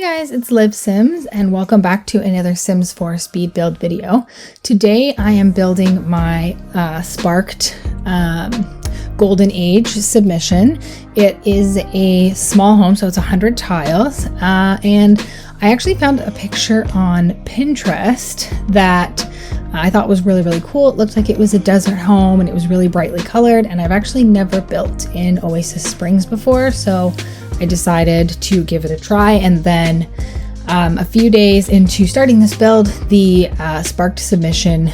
Guys, it's LivSims and welcome back to another Sims 4 speed build video. Today I am building my sparked golden age submission. It is a small home, so it's 100 tiles, and I actually found a picture on Pinterest that I thought was really cool. It looked like it was a desert home and it was really brightly colored, and I've actually never built in Oasis Springs before, so I decided to give it a try. And then a few days into starting this build, the sparked submission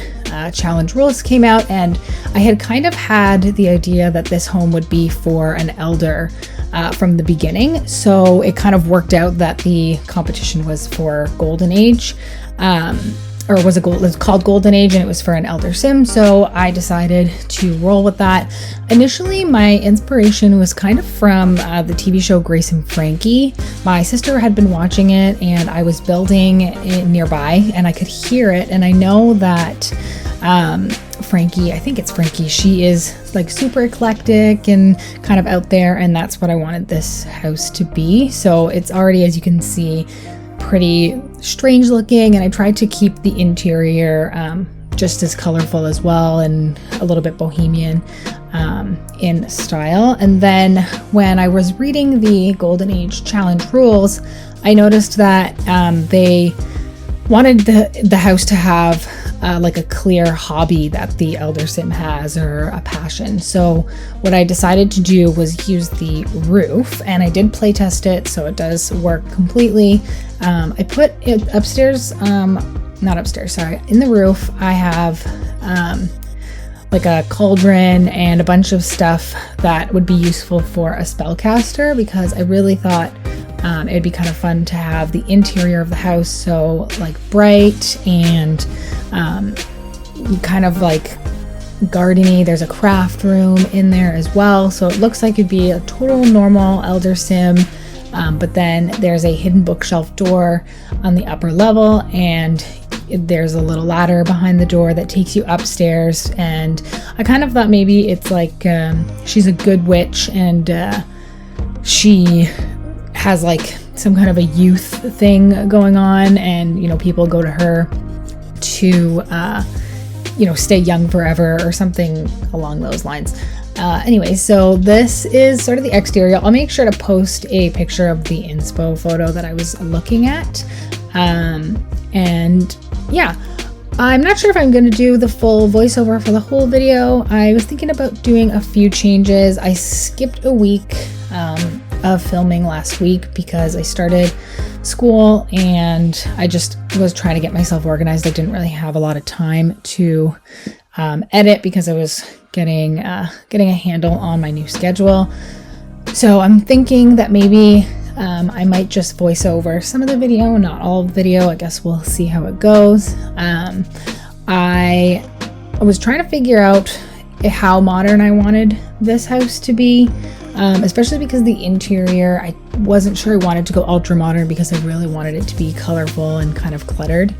challenge rules came out, and I had kind of had the idea that this home would be for an elder from the beginning, so it kind of worked out that the competition was for golden age, or was called Golden Age, and it was for an elder sim, so I decided to roll with that. Initially, my inspiration was kind of from the TV show Grace and Frankie. My sister had been watching it, and I was building it nearby, and I could hear it, and I know that Frankie, I think it's Frankie, she is like super eclectic and kind of out there, and that's what I wanted this house to be. So it's already, as you can see, pretty strange looking, and I tried to keep the interior just as colorful as well and a little bit bohemian in style. And then when I was reading the Golden Age challenge rules, I noticed that they wanted the house to have like a clear hobby that the elder sim has, or a passion. So what I decided to do was use the roof, and I did play test it, so it does work completely. I put it upstairs, not upstairs, sorry, in the roof. I have like a cauldron and a bunch of stuff that would be useful for a spellcaster, because I really thought it'd be kind of fun to have the interior of the house so like bright and kind of like gardeny. There's a craft room in there as well, so it looks like it'd be a total normal elder sim, but then there's a hidden bookshelf door on the upper level, and there's a little ladder behind the door that takes you upstairs. And I kind of thought maybe it's like she's a good witch, and she has like some kind of a youth thing going on, and you know, people go to her to stay young forever or something along those lines. Anyway, so this is sort of the exterior. I'll make sure to post a picture of the inspo photo that I was looking at, and yeah, I'm not sure if I'm going to do the full voiceover for the whole video. I was thinking about doing a few changes. I skipped a week of filming last week because I started school and I just was trying to get myself organized. I didn't really have a lot of time to edit because I was getting a handle on my new schedule. So I'm thinking that maybe I might just voice over some of the video, not all of the video. I guess we'll see how it goes. I was trying to figure out how modern I wanted this house to be, especially because the interior, I wasn't sure I wanted to go ultra modern because I really wanted it to be colorful and kind of cluttered.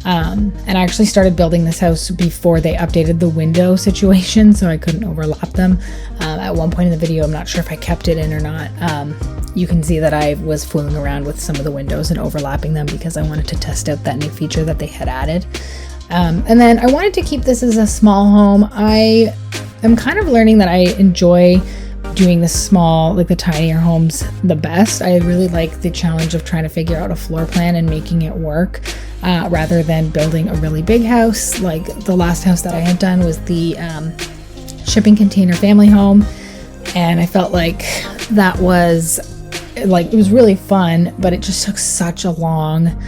And I actually started building this house before they updated the window situation, so I couldn't overlap them. At one point in the video, I'm not sure if I kept it in or not. You can see that I was fooling around with some of the windows and overlapping them because I wanted to test out that new feature that they had added. And then I wanted to keep this as a small home. I am kind of learning that I enjoy doing the small, like the tinier homes the best. I really like the challenge of trying to figure out a floor plan and making it work, rather than building a really big house. Like the last house that I had done was the shipping container family home, and I felt like that was like, it was really fun, but it just took such a long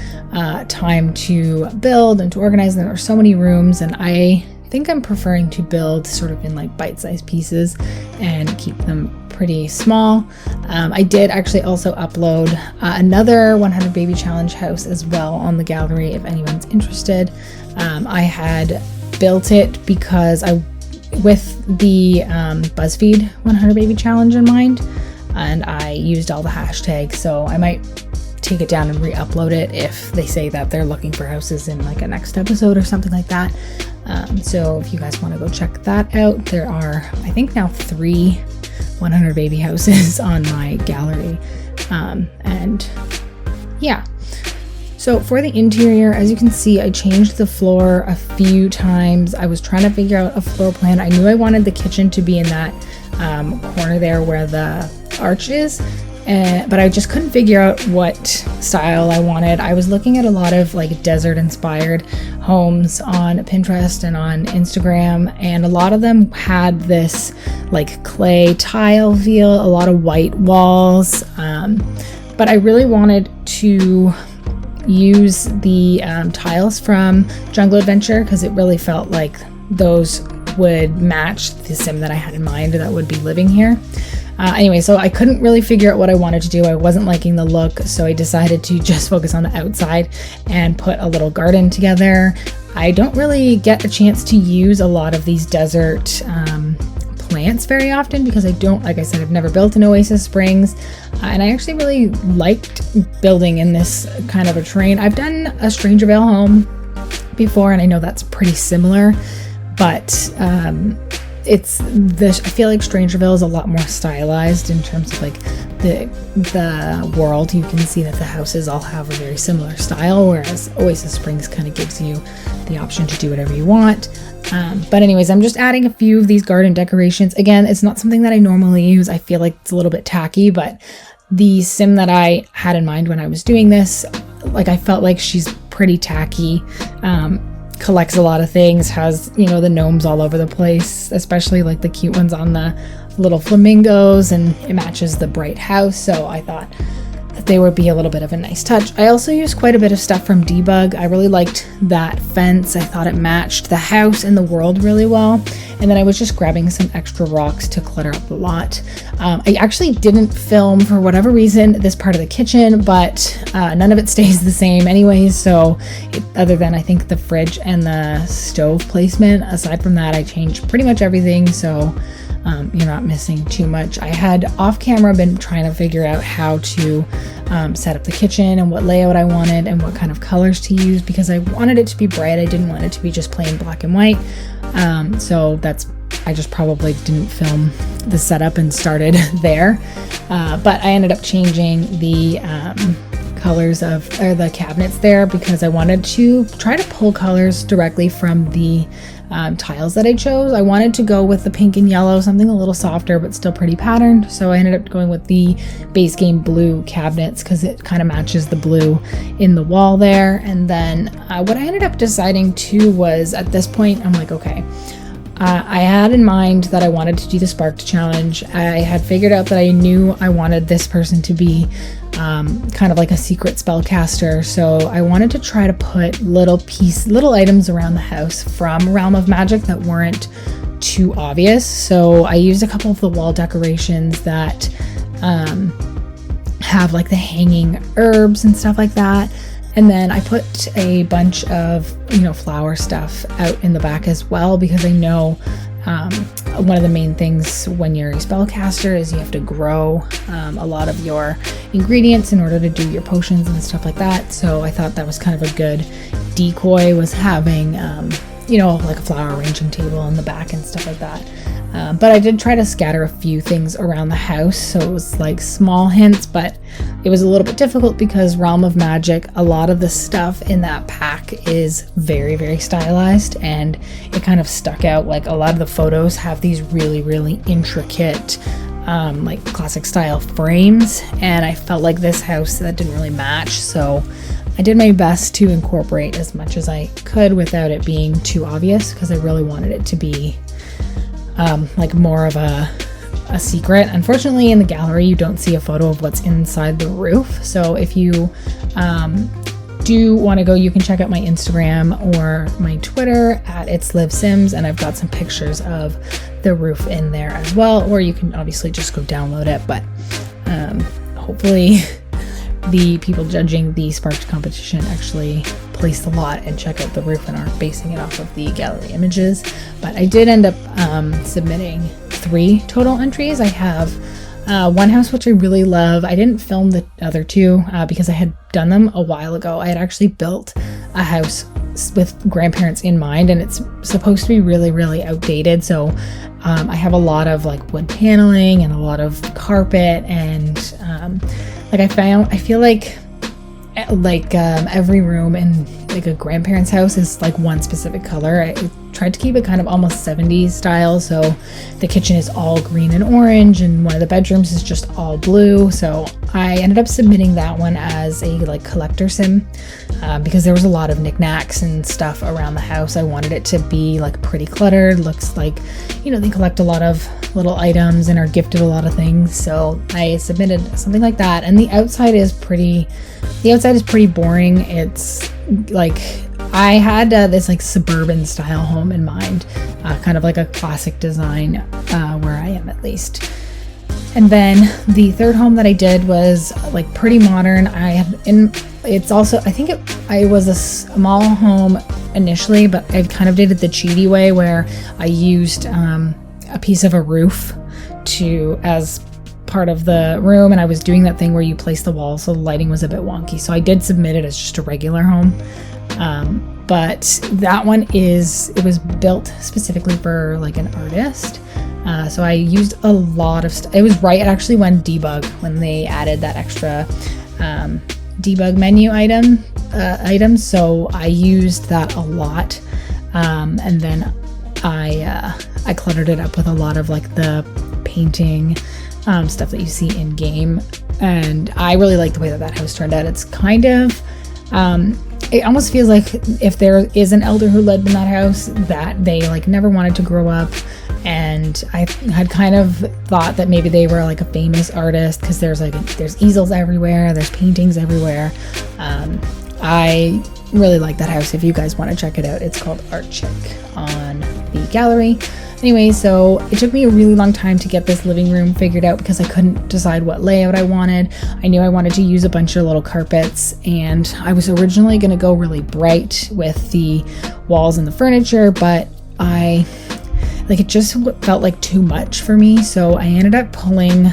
time to build and to organize, and there were so many rooms, and I think I'm preferring to build sort of in like bite-sized pieces and keep them pretty small. I did actually also upload another 100 baby challenge house as well on the gallery if anyone's interested. I had built it because with the BuzzFeed 100 baby challenge in mind, and I used all the hashtags, so I might take it down and re-upload it if they say that they're looking for houses in like a next episode or something like that. So if you guys want to go check that out, there are, I think now 3 100 baby houses on my gallery, and yeah. So for the interior, as you can see, I changed the floor a few times. I was trying to figure out a floor plan. I knew I wanted the kitchen to be in that corner there where the arch is, but I just couldn't figure out what style I wanted. I was looking at a lot of like desert inspired homes on Pinterest and on Instagram, and a lot of them had this like clay tile feel, a lot of white walls, but I really wanted to use the tiles from Jungle Adventure because it really felt like those would match the sim that I had in mind that would be living here. Anyway, so I couldn't really figure out what I wanted to do. I wasn't liking the look, so I decided to just focus on the outside and put a little garden together. I don't really get a chance to use a lot of these desert plants very often because I don't, like I said, I've never built in Oasis Springs, and I actually really liked building in this kind of a terrain. I've done a Strangerville home before, and I know that's pretty similar, but I feel like Strangerville is a lot more stylized in terms of like the world. You can see that the houses all have a very similar style, whereas Oasis Springs kind of gives you the option to do whatever you want. But anyways, I'm just adding a few of these garden decorations. Again, it's not something that I normally use. I feel like it's a little bit tacky, but the sim that I had in mind when I was doing this, like I felt like she's pretty tacky, collects a lot of things, has, you know, the gnomes all over the place, especially like the cute ones on the little flamingos, and it matches the bright house. So I thought that they would be a little bit of a nice touch. I also used quite a bit of stuff from Debug. I really liked that fence. I thought it matched the house and the world really well. And then I was just grabbing some extra rocks to clutter up the lot. I actually didn't film, for whatever reason, this part of the kitchen, but none of it stays the same anyways. So other than I think the fridge and the stove placement, aside from that, I changed pretty much everything. So you're not missing too much. I had off camera been trying to figure out how to set up the kitchen and what layout I wanted and what kind of colors to use, because I wanted it to be bright. I didn't want it to be just plain black and white. So I just probably didn't film the setup and started there. But I ended up changing the colors of the cabinets there because I wanted to try to pull colors directly from the tiles that I chose. I wanted to go with the pink and yellow, something a little softer but still pretty patterned. So I ended up going with the base game blue cabinets because it kind of matches the blue in the wall there. And then what I ended up deciding to was, at this point, I'm like, okay, I had in mind that I wanted to do the Sparked challenge. I had figured out that I knew I wanted this person to be kind of like a secret spellcaster, so I wanted to try to put little items around the house from Realm of Magic that weren't too obvious. So I used a couple of the wall decorations that have like the hanging herbs and stuff like that. And then I put a bunch of, flower stuff out in the back as well, because I know one of the main things when you're a spellcaster is you have to grow a lot of your ingredients in order to do your potions and stuff like that. So I thought that was kind of a good decoy, was having, like a flower arranging table in the back and stuff like that. But I did try to scatter a few things around the house, so it was like small hints, but it was a little bit difficult because Realm of Magic, a lot of the stuff in that pack is very, very stylized, and it kind of stuck out. Like a lot of the photos have these really, really intricate like classic style frames, and I felt like this house that didn't really match, so I did my best to incorporate as much as I could without it being too obvious, because I really wanted it to be like more of a secret. Unfortunately, in the gallery you don't see a photo of what's inside the roof, so if you do want to go, you can check out my Instagram or my Twitter at ItsLivSims, and I've got some pictures of the roof in there as well, or you can obviously just go download it. But hopefully the people judging the Sparked competition actually place the lot and check out the roof and aren't basing it off of the gallery images. But I did end up submitting 3 total entries. I have one house which I really love. I didn't film the other 2 because I had done them a while ago. I had actually built a house with grandparents in mind, and it's supposed to be really, really outdated. So I have a lot of like wood paneling and a lot of carpet, and I feel like like every room in like a grandparent's house is like one specific color. I tried to keep it kind of almost 70s style, so the kitchen is all green and orange, and one of the bedrooms is just all blue. So I ended up submitting that one as a like collector sim because there was a lot of knickknacks and stuff around the house. I wanted it to be like pretty cluttered. Looks like, you know, they collect a lot of little items and are gifted a lot of things. So I submitted something like that, and the outside is pretty boring. It's like I had this like suburban style home in mind, kind of like a classic design where I am at least. And then the third home that I did was like pretty modern. It's also, I think it was a small home initially, but I kind of did it the cheaty way where I used a piece of a roof as part of the room, and I was doing that thing where you place the wall, so the lighting was a bit wonky. So I did submit it as just a regular home, but that one it was built specifically for like an artist. So I used a lot of stuff. It was right actually when they added that extra debug menu item. So I used that a lot, and then I cluttered it up with a lot of like the painting stuff that you see in game, and I really like the way that house turned out. It's kind of it almost feels like if there is an elder who lived in that house that they like never wanted to grow up, and I had kind of thought that maybe they were like a famous artist because there's easels everywhere, there's paintings everywhere. I really like that house. If you guys want to check it out, it's called Art Chick on the gallery. Anyway, so it took me a really long time to get this living room figured out because I couldn't decide what layout I wanted. I knew I wanted to use a bunch of little carpets, and I was originally going to go really bright with the walls and the furniture, but it just felt like too much for me. So I ended up pulling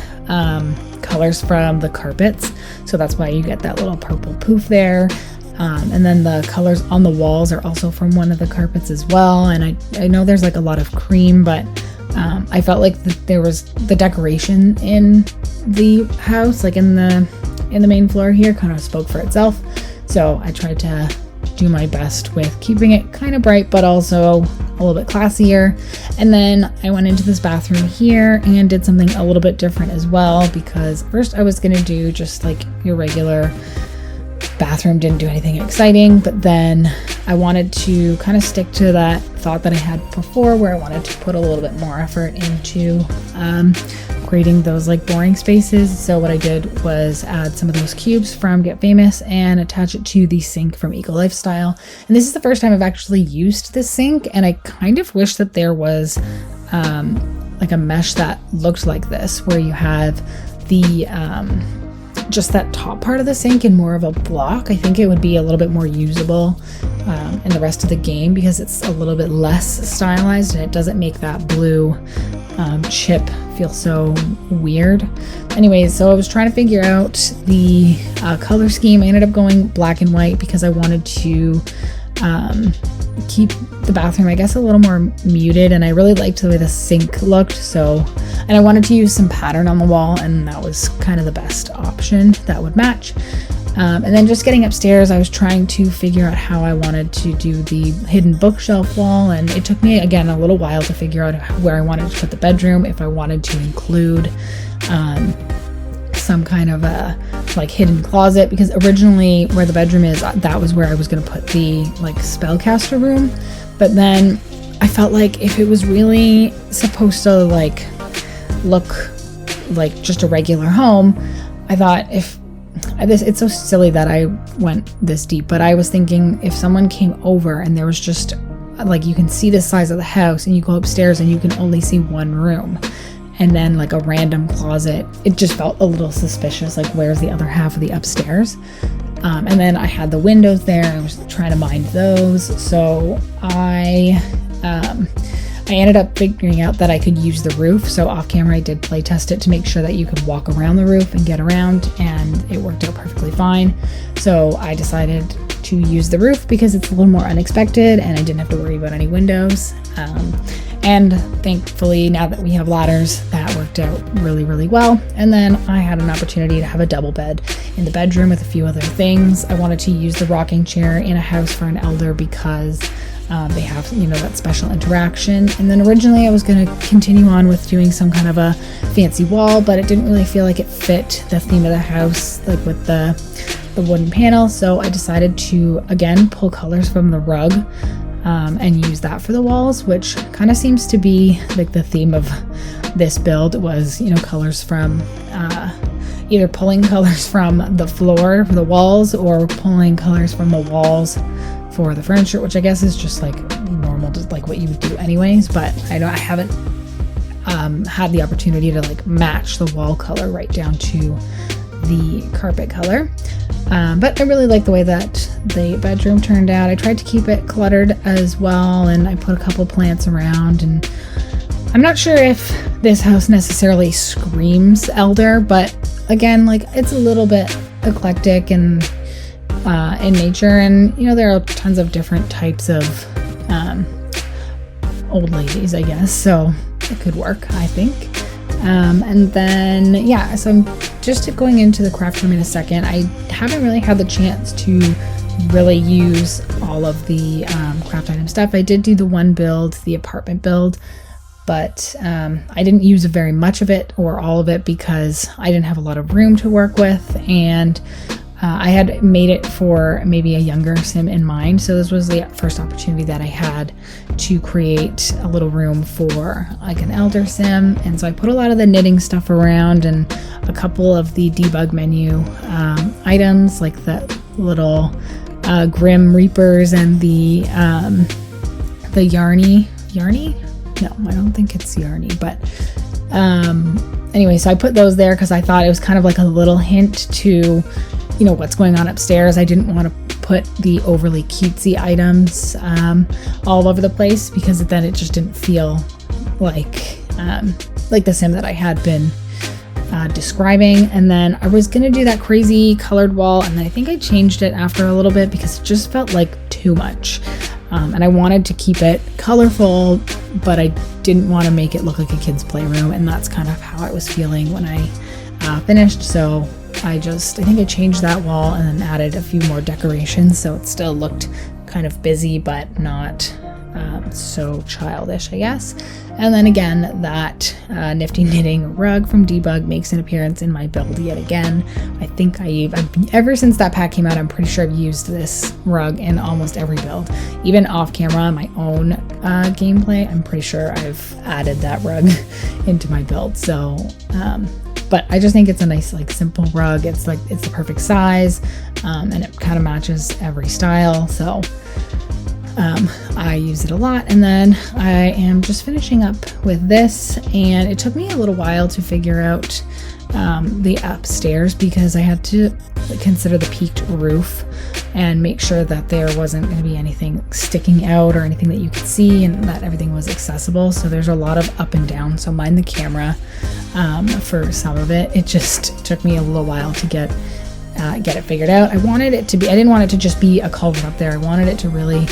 colors from the carpets. So that's why you get that little purple poof there. And then the colors on the walls are also from one of the carpets as well. And I know there's like a lot of cream, but I felt like there was the decoration in the house, like in the main floor here, kind of spoke for itself. So I tried to do my best with keeping it kind of bright, but also a little bit classier. And then I went into this bathroom here and did something a little bit different as well, because first I was going to do just like your regular bathroom, didn't do anything exciting, but then I wanted to kind of stick to that thought that I had before, where I wanted to put a little bit more effort into creating those like boring spaces. So what I did was add some of those cubes from Get Famous and attach it to the sink from Eco Lifestyle. And this is the first time I've actually used this sink, and I kind of wish that there was like a mesh that looked like this, where you have the just that top part of the sink in more of a block. I think it would be a little bit more usable in the rest of the game, because it's a little bit less stylized and it doesn't make that blue chip feel so weird. Anyways, so I was trying to figure out the color scheme. I ended up going black and white because I wanted to keep the bathroom, I guess, a little more muted, and I really liked the way the sink looked. And I wanted to use some pattern on the wall, and that was kind of the best option that would match. And then just getting upstairs, I was trying to figure out how I wanted to do the hidden bookshelf wall, and it took me again a little while to figure out where I wanted to put the bedroom, if I wanted to include some kind of a like hidden closet, because originally where the bedroom is, that was where I was going to put the like spellcaster room. But then I felt like if it was really supposed to like look like just a regular home, I thought it's so silly that I went this deep, but I was thinking if someone came over and there was just like, you can see the size of the house and you go upstairs and you can only see one room and then like a random closet, it just felt a little suspicious. Like, where's the other half of the upstairs? And then I had the windows there. I was trying to mind those. So I ended up figuring out that I could use the roof. So off camera, I did play test it to make sure that you could walk around the roof and get around, and it worked out perfectly fine. So I decided to use the roof because it's a little more unexpected and I didn't have to worry about any windows. And thankfully, now that we have ladders, that worked out really, really well. And then I had an opportunity to have a double bed in the bedroom with a few other things. I wanted to use the rocking chair in a house for an elder because they have, that special interaction. And then originally I was going to continue on with doing some kind of a fancy wall, but it didn't really feel like it fit the theme of the house, like with the wooden panel. So I decided to, again, pull colors from the rug and use that for the walls, which kind of seems to be like the theme of this build was, colors from either pulling colors from the floor for the walls or pulling colors from the walls for the furniture, which I guess is just like normal, just like what you would do anyways. But I know I haven't had the opportunity to like match the wall color right down to the carpet color. But I really like the way that the bedroom turned out. I tried to keep it cluttered as well, and I put a couple plants around, and I'm not sure if this house necessarily screams elder, but again, like it's a little bit eclectic and in nature, and there are tons of different types of old ladies, I guess, so it could work, I think. And then so I'm just going into the craft room in a second. I haven't really had the chance to really use all of the craft item stuff. I did do the one build, the apartment build, but I didn't use very much of it or all of it because I didn't have a lot of room to work with, and I had made it for maybe a younger sim in mind. So this was the first opportunity that I had to create a little room for like an elder sim. And so I put a lot of the knitting stuff around and a couple of the debug menu items, like the little Grim Reapers and the Yarny? No, I don't think it's Yarny, but anyway, so I put those there because I thought it was kind of like a little hint to what's going on upstairs. I didn't want to put the overly cutesy items all over the place because then it just didn't feel like the sim that I had been describing. And then I was gonna do that crazy colored wall, and then I think I changed it after a little bit because it just felt like too much. And I wanted to keep it colorful, but I didn't want to make it look like a kid's playroom, and that's kind of how I was feeling when I finished. So I think I changed that wall and then added a few more decorations so it still looked kind of busy but not so childish, I guess. And then again, that nifty knitting rug from Debug makes an appearance in my build yet again. I think I've ever since that pack came out, I'm pretty sure I've used this rug in almost every build. Even off camera, my own gameplay, I'm pretty sure I've added that rug into my build. So but I just think it's a nice, like, simple rug. It's the perfect size, and it kind of matches every style. So I use it a lot. And then I am just finishing up with this, and it took me a little while to figure out the upstairs because I had to consider the peaked roof and make sure that there wasn't going to be anything sticking out or anything that you could see, and that everything was accessible. So there's a lot of up and down. So mind the camera for some of it. It just took me a little while to get it figured out. I didn't want it to just be a culvert up there. I wanted it to really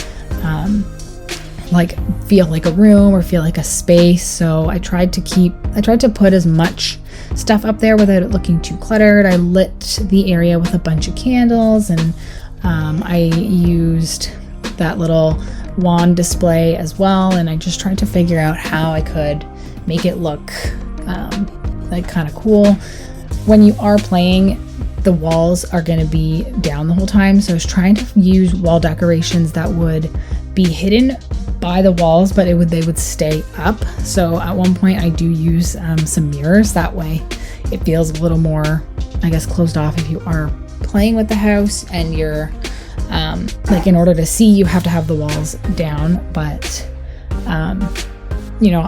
feel like a room or feel like a space. So I tried to put as much stuff up there without it looking too cluttered. I lit the area with a bunch of candles, and I used that little wand display as well, and I just tried to figure out how I could make it look like kind of cool. When you are playing, the walls are going to be down the whole time, so I was trying to use wall decorations that would be hidden by the walls, but they would stay up. So at one point I do use some mirrors. That way it feels a little more, I guess, closed off if you are playing with the house and you're in order to see, you have to have the walls down, but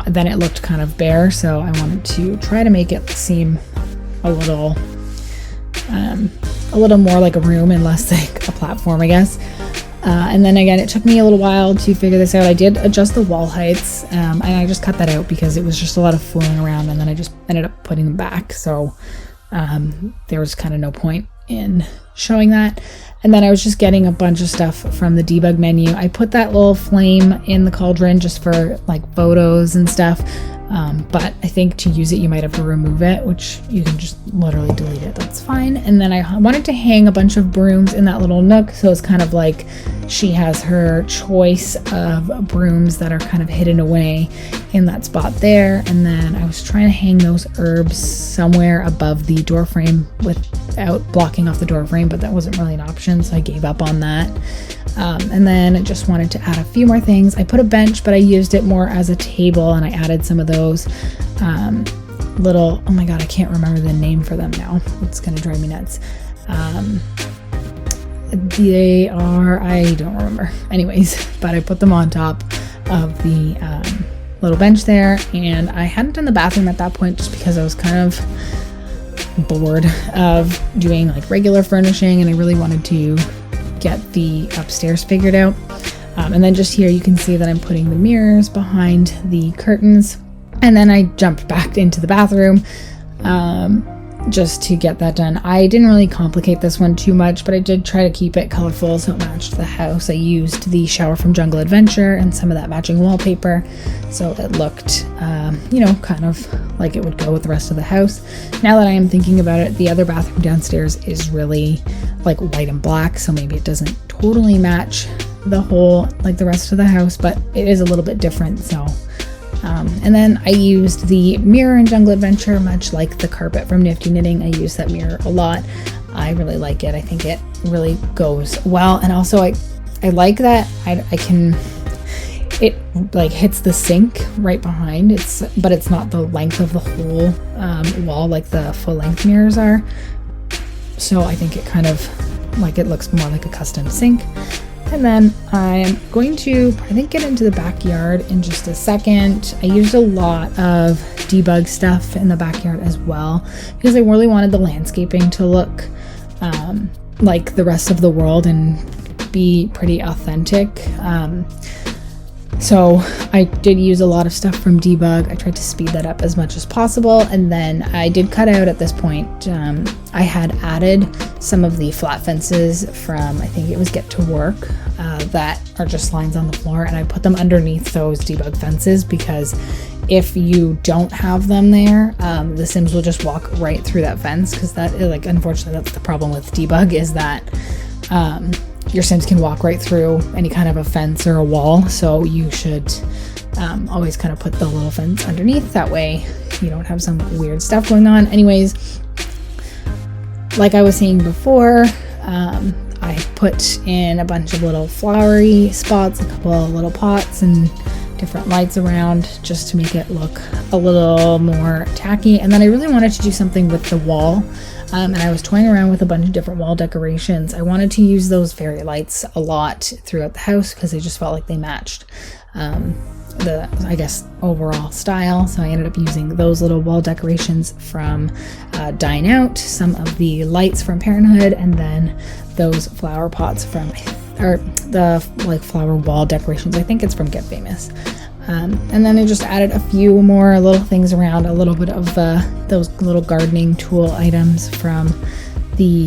then it looked kind of bare. So I wanted to try to make it seem a little more like a room and less like a platform, I guess. And then again, it took me a little while to figure this out. I did adjust the wall heights, and I just cut that out because it was just a lot of fooling around, and then I just ended up putting them back. So there was kind of no point in showing that. And then I was just getting a bunch of stuff from the debug menu. I put that little flame in the cauldron just for like photos and stuff. But I think to use it, you might have to remove it, which you can just literally delete it. That's fine. And then I wanted to hang a bunch of brooms in that little nook. So it's kind of like she has her choice of brooms that are kind of hidden away in that spot there. And then I was trying to hang those herbs somewhere above the door frame without blocking off the door frame, but that wasn't really an option. So I gave up on that. And then I just wanted to add a few more things. I put a bench, but I used it more as a table, and I added some of those little, oh my god, I can't remember the name for them now. It's gonna drive me nuts. They are, I don't remember. Anyways, but I put them on top of the little bench there, and I hadn't done the bathroom at that point just because I was kind of bored of doing like regular furnishing, and I really wanted to get the upstairs figured out. And then just here you can see that I'm putting the mirrors behind the curtains, and then I jumped back into the bathroom just to get that done. I didn't really complicate this one too much, but I did try to keep it colorful so it matched the house. I used the shower from Jungle Adventure and some of that matching wallpaper, so it looked you know, kind of like it would go with the rest of the house. Now that I am thinking about it, the other bathroom downstairs is really like white and black, so maybe it doesn't totally match the whole, like the rest of the house, but it is a little bit different. So and then I used the mirror in Jungle Adventure, much like the carpet from Nifty Knitting. I use that mirror a lot. I really like it. I think it really goes well, and also I like that it like hits the sink right behind. But it's not the length of the whole wall like the full length mirrors are. So I think it kind of like, it looks more like a custom sink. And then I'm going to, I think, get into the backyard in just a second. I used a lot of debug stuff in the backyard as well, because I really wanted the landscaping to look like the rest of the world and be pretty authentic. So I did use a lot of stuff from debug. I tried to speed that up as much as possible, and then I did cut out at this point. I had added some of the flat fences from, I think it was Get to Work, that are just lines on the floor, and I put them underneath those debug fences, because if you don't have them there, the Sims will just walk right through that fence, because that, like, unfortunately that's the problem with debug, is that your Sims can walk right through any kind of a fence or a wall. So you should always kind of put the little fence underneath. That way you don't have some weird stuff going on. Anyways, like I was saying before, I put in a bunch of little flowery spots, a couple of little pots and different lights around, just to make it look a little more tacky. And then I really wanted to do something with the wall. And I was toying around with a bunch of different wall decorations. I wanted to use those fairy lights a lot throughout the house, because I just felt like they matched the, I guess, overall style. So I ended up using those little wall decorations from Dine Out, some of the lights from Parenthood, and then those flower pots from, or the like flower wall decorations. I think it's from Get Famous. And then I just added a few more little things around, a little bit of those little gardening tool items from the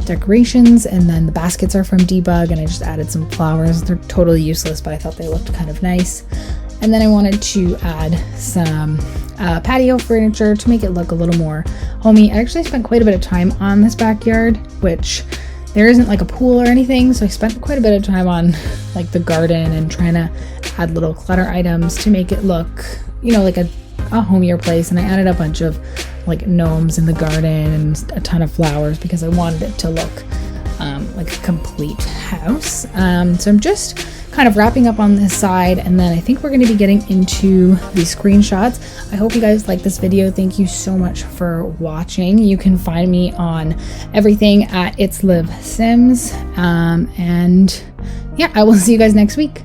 decorations, and then the baskets are from Debug, and I just added some flowers. They're totally useless, but I thought they looked kind of nice. And then I wanted to add some patio furniture to make it look a little more homey. I actually spent quite a bit of time on this backyard, which there isn't like a pool or anything, so I spent quite a bit of time on like the garden and trying to add little clutter items to make it look, you know, like a homier place. And I added a bunch of like gnomes in the garden and a ton of flowers, because I wanted it to look like a complete house. So I'm just kind of wrapping up on this side, and then I think we're going to be getting into the screenshots. I hope you guys like this video. Thank you so much for watching. You can find me on everything at ItsLivSims, and yeah, I will see you guys next week.